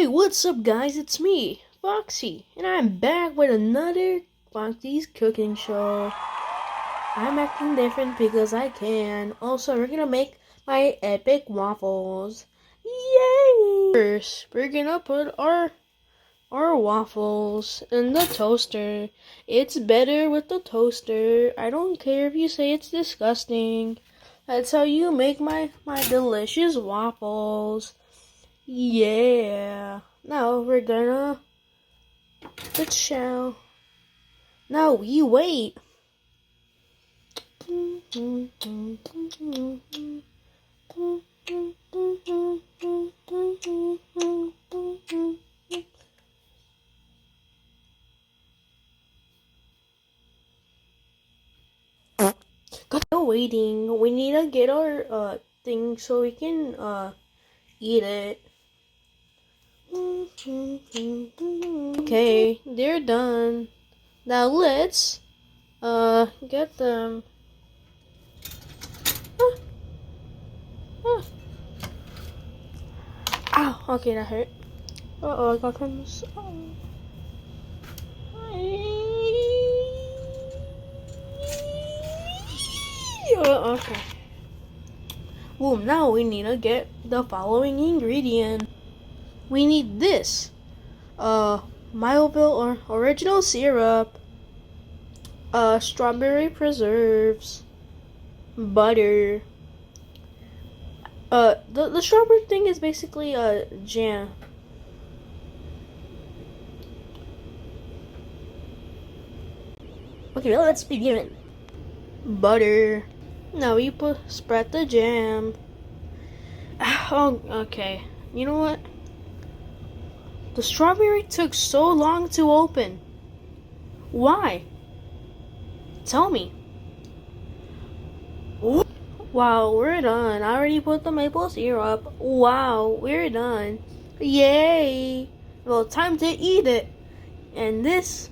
Hey, what's up guys? It's me, Foxy, and I'm back with another Foxy's cooking show. I'm acting different because I can. Also, we're gonna make my epic waffles. Yay! First, we're gonna put our waffles in the toaster. It's better with the toaster. I don't care if you say it's disgusting. That's how you make my delicious waffles. Yeah. Now we're gonna shall. Now we wait. Still waiting. We need to get our thing so we can eat it. Okay, they're done. Now let's get them. Ow, okay, that hurt. I got crumbs. Okay. Well, now we need to get the following ingredient. We need this. Mildville or original syrup. Strawberry preserves. Butter. The strawberry thing is basically jam. Okay, let's begin. Butter. Now we spread the jam. Oh, okay. You know what? The strawberry took so long to open. Why? Tell me. Wow, we're done. I already put the maple syrup. Wow, we're done. Yay! Well, time to eat it. And this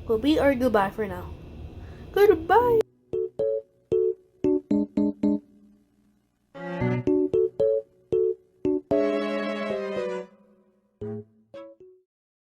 will be our goodbye for now. Goodbye.